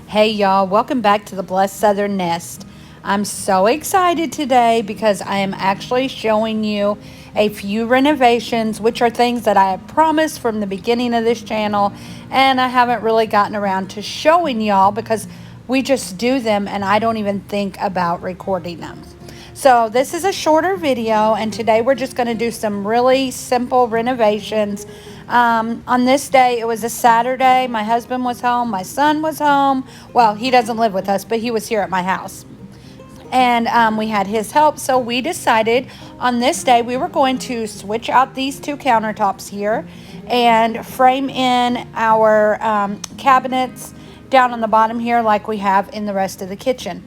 Hey y'all, welcome back to the Blessed Southern Nest. I'm so excited today because I am actually showing you a few renovations, which are things that I have promised from the beginning of this channel, and I haven't really gotten around to showing y'all because we just do them and I don't even think about recording them. So this is a shorter video, and today we're just going to do some really simple renovations. On this day, it was a Saturday. My husband was home. My son was home. Well, he doesn't live with us, but he was here at my house. And we had his help. So we decided on this day we were going to switch out these two countertops here and frame in our cabinets down on the bottom here like we have in the rest of the kitchen.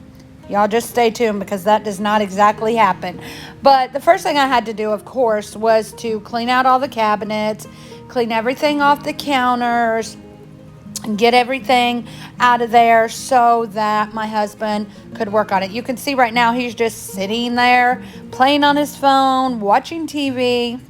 Y'all just stay tuned because that does not exactly happen. But the first thing I had to do, of course, was to clean out all the cabinets, clean everything off the counters, and get everything out of there so that my husband could work on it. You can see right now he's just sitting there playing on his phone, watching TV.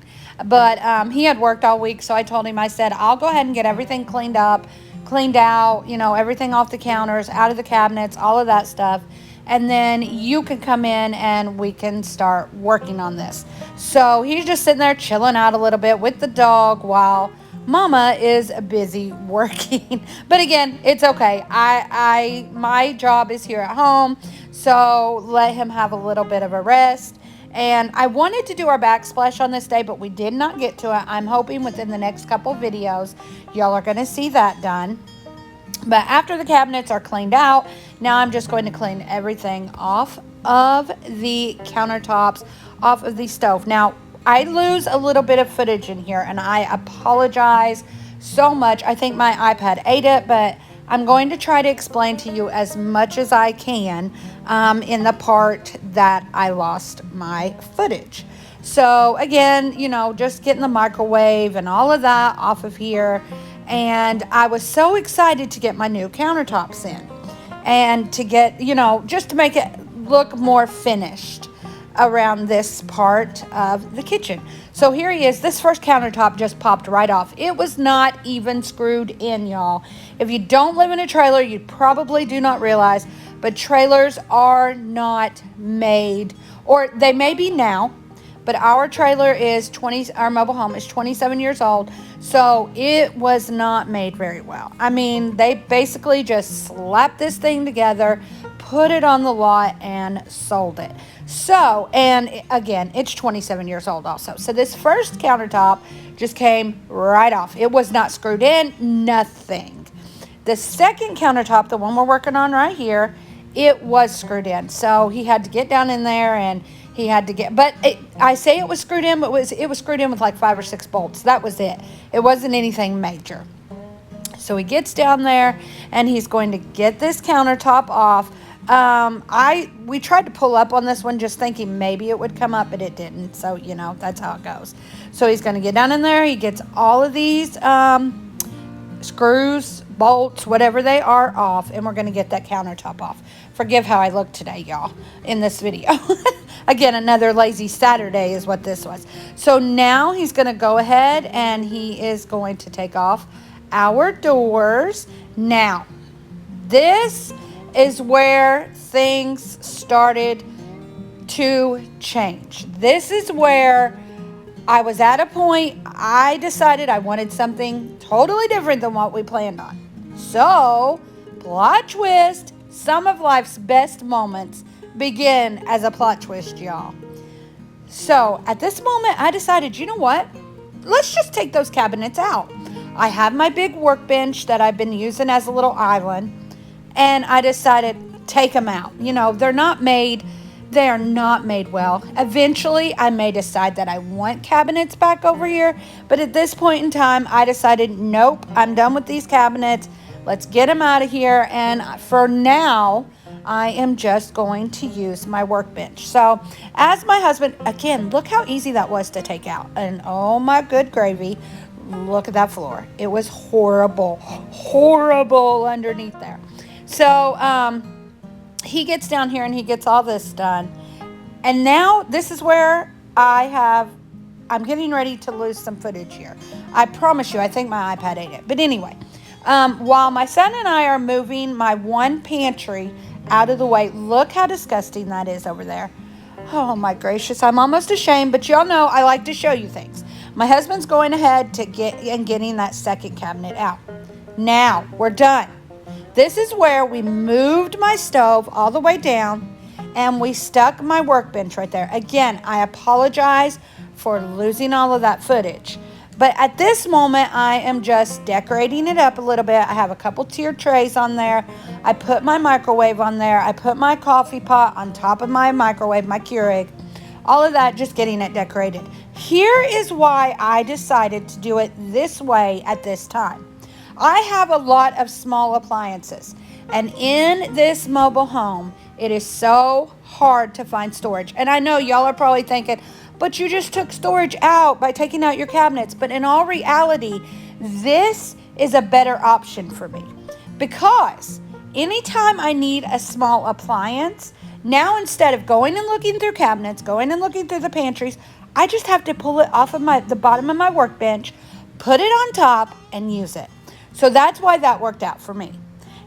But he had worked all week, so I told him, I said, I'll go ahead and get everything cleaned up, cleaned out, everything off the counters, out of the cabinets, all of that stuff. And then you can come in and we can start working on this. So he's just sitting there chilling out a little bit with the dog while Mama is busy working. But again, it's okay. My job is here at home, so let him have a little bit of a rest. And I wanted to do our backsplash on this day, but we did not get to it. I'm hoping within the next couple videos, y'all are going to see that done. But after the cabinets are cleaned out, now I'm just going to clean everything off of the countertops, off of the stove. Now, I lose a little bit of footage in here, and I apologize so much. I think my iPad ate it, but I'm going to try to explain to you as much as I can in the part that I lost my footage. So again, just getting the microwave and all of that off of here. And I was so excited to get my new countertops in and to get, just to make it look more finished around this part of the kitchen. So here he is. This first countertop just popped right off. It was not even screwed in, y'all. If you don't live in a trailer, you probably do not realize, but trailers are not made, or they may be now, but our trailer is our mobile home is 27 years old, so it was not made very well. I mean, they basically just slapped this thing together, put it on the lot, and sold it. So, and again, it's 27 years old also. So this first countertop just came right off. It was not screwed in, nothing. The second countertop, the one we're working on right here, it was screwed in. So he had to get down in there and he had to get, but I say it was screwed in, but it was screwed in with like 5 or 6 bolts. That was it. It wasn't anything major. So he gets down there and he's going to get this countertop off. We tried to pull up on this one just thinking maybe it would come up, but it didn't. So, that's how it goes. So he's going to get down in there. He gets all of these screws, bolts, whatever they are, off, and we're going to get that countertop off. Forgive how I look today, y'all, in this video. Again, another lazy Saturday is what this was. So now he's going to go ahead and he is going to take off our doors. Now, this is where things started to change. This is where I was at a point, I decided I wanted something totally different than what we planned on. So, plot twist, some of life's best moments begin as a plot twist, y'all. So, at this moment, I decided, you know what? Let's just take those cabinets out. I have my big workbench that I've been using as a little island, and I decided, take them out. They are not made well. Eventually, I may decide that I want cabinets back over here, but at this point in time, I decided, nope, I'm done with these cabinets. Let's get them out of here, and for now, I am just going to use my workbench. So, as my husband, again, look how easy that was to take out, and oh my good gravy, look at that floor. It was horrible, horrible underneath there. So he gets down here and he gets all this done. And now this is where I'm getting ready to lose some footage here. I promise you, I think my iPad ate it. But anyway, while my son and I are moving my one pantry out of the way, look how disgusting that is over there. Oh my gracious, I'm almost ashamed, but y'all know I like to show you things. My husband's going ahead to getting that second cabinet out. Now, we're done. This is where we moved my stove all the way down and we stuck my workbench right there. Again, I apologize for losing all of that footage. But at this moment, I am just decorating it up a little bit. I have a couple tiered trays on there. I put my microwave on there. I put my coffee pot on top of my microwave, my Keurig. All of that, just getting it decorated. Here is why I decided to do it this way at this time. I have a lot of small appliances, and in this mobile home, it is so hard to find storage. And I know y'all are probably thinking, but you just took storage out by taking out your cabinets. But in all reality, this is a better option for me because anytime I need a small appliance, now instead of going and looking through cabinets, going and looking through the pantries, I just have to pull it off of the bottom of my workbench, put it on top, and use it. So that's why that worked out for me.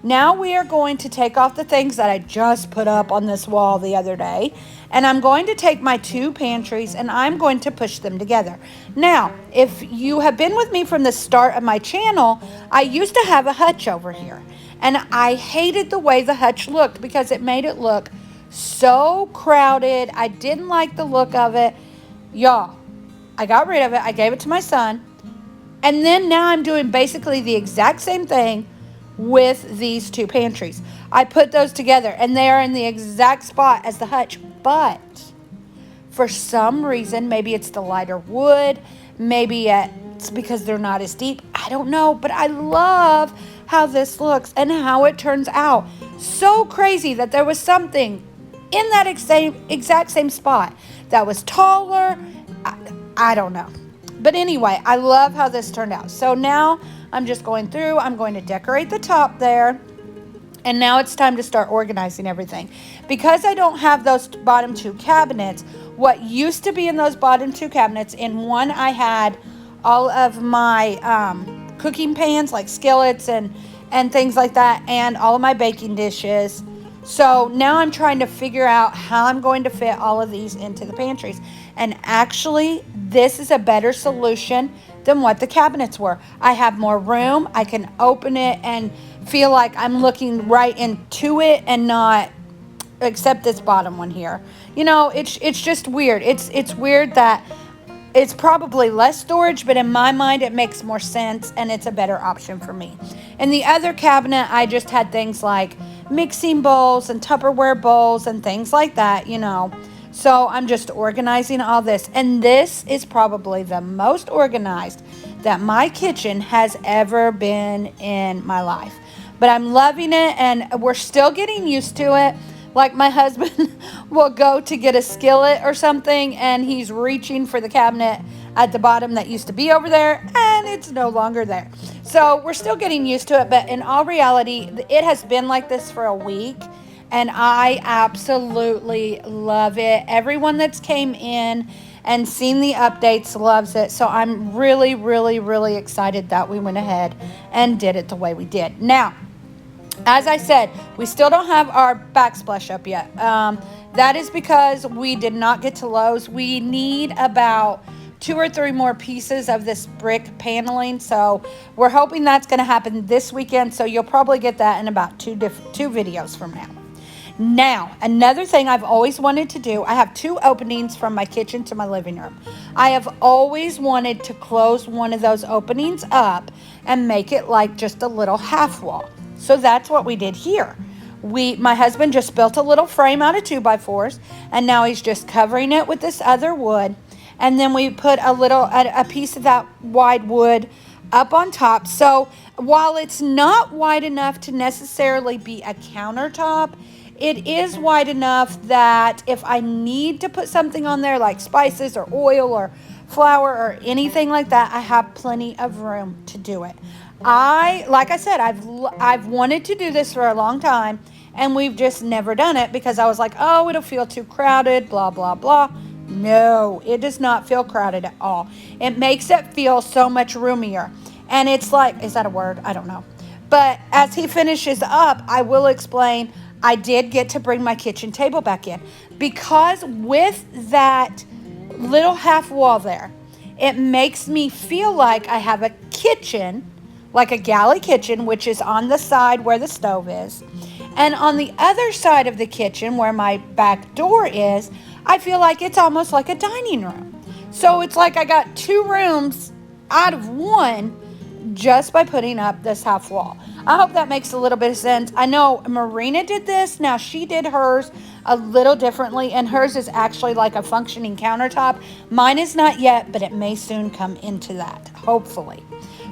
Now we are going to take off the things that I just put up on this wall the other day. And I'm going to take my two pantries and I'm going to push them together. Now, if you have been with me from the start of my channel, I used to have a hutch over here. And I hated the way the hutch looked because it made it look so crowded. I didn't like the look of it. Y'all, I got rid of it. I gave it to my son. And then now I'm doing basically the exact same thing with these two pantries. I put those together and they are in the exact spot as the hutch, but for some reason, maybe it's the lighter wood, maybe it's because they're not as deep. I don't know, but I love how this looks and how it turns out. So crazy that there was something in that exact same spot that was taller. I don't know. But anyway, I love how this turned out. So now I'm just going through. I'm going to decorate the top there. And now it's time to start organizing everything. Because I don't have those bottom two cabinets, what used to be in those bottom two cabinets, in one I had all of my cooking pans, like skillets and things like that, and all of my baking dishes. So now I'm trying to figure out how I'm going to fit all of these into the pantries. And actually, this is a better solution than what the cabinets were. I have more room. I can open it and feel like I'm looking right into it and not, except this bottom one here. You know, it's just weird. It's weird that it's probably less storage, but in my mind, it makes more sense and it's a better option for me. In the other cabinet, I just had things like mixing bowls and Tupperware bowls and things like that, you know. So I'm just organizing all this. And this is probably the most organized that my kitchen has ever been in my life. But I'm loving it and we're still getting used to it. Like my husband will go to get a skillet or something and he's reaching for the cabinet at the bottom that used to be over there and it's no longer there. So we're still getting used to it, but in all reality, it has been like this for a week and I absolutely love it. Everyone that's came in and seen the updates loves it. So I'm really, really, really excited that we went ahead and did it the way we did. Now, as I said, we still don't have our backsplash up yet. That is because we did not get to Lowe's. We need about 2 or 3 more pieces of this brick paneling. So we're hoping that's going to happen this weekend. So you'll probably get that in about two videos from now. Now, another thing I've always wanted to do, I have 2 openings from my kitchen to my living room. I have always wanted to close one of those openings up and make it like just a little half wall. So that's what we did here. My husband just built a little frame out of 2x4s, and now he's just covering it with this other wood. And then we put a piece of that wide wood up on top. So while it's not wide enough to necessarily be a countertop, it is wide enough that if I need to put something on there like spices or oil or flower or anything like that, I have plenty of room to do it. Like I said, I've wanted to do this for a long time, and we've just never done it because I was like, oh, it'll feel too crowded, blah, blah, blah. No, it does not feel crowded at all. It makes it feel so much roomier. And it's like, is that a word? I don't know. But as he finishes up, I will explain I did get to bring my kitchen table back in because with that little half wall there, it makes me feel like I have a kitchen, like a galley kitchen, which is on the side where the stove is. And on the other side of the kitchen, where my back door is, I feel like it's almost like a dining room. So it's like I got two rooms out of one just by putting up this half wall. I hope that makes a little bit of sense. I know Marina did this. Now she did hers a little differently, and hers is actually like a functioning countertop. Mine is not yet, but it may soon come into that, hopefully.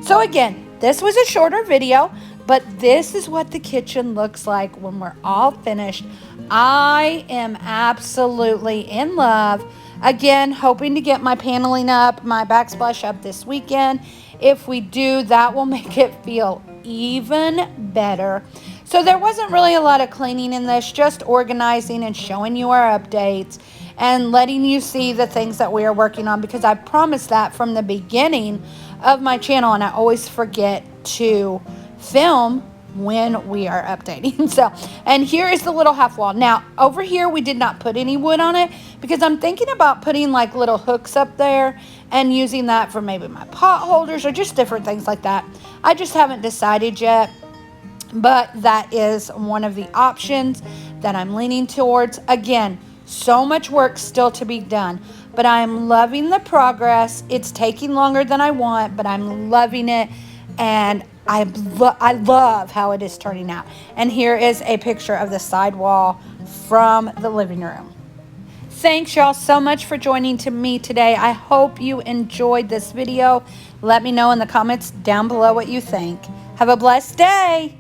So again, this was a shorter video, but this is what the kitchen looks like when we're all finished. I am absolutely in love. Again, hoping to get my paneling up, my backsplash up this weekend. If we do, that will make it feel even better. So there wasn't really a lot of cleaning in this, just organizing and showing you our updates and letting you see the things that we are working on, because I promised that from the beginning of my channel, and I always forget to film when we are updating. So, and here is the little half wall. Now over here we did not put any wood on it because I'm thinking about putting like little hooks up there and using that for maybe my pot holders or just different things like that. I just haven't decided yet, but that is one of the options that I'm leaning towards. Again, so much work still to be done, but I'm loving the progress. It's taking longer than I want, but I'm loving it, and I love how it is turning out. And here is a picture of the side wall from the living room. Thanks y'all so much for joining me today. I hope you enjoyed this video. Let me know in the comments down below what you think. Have a blessed day.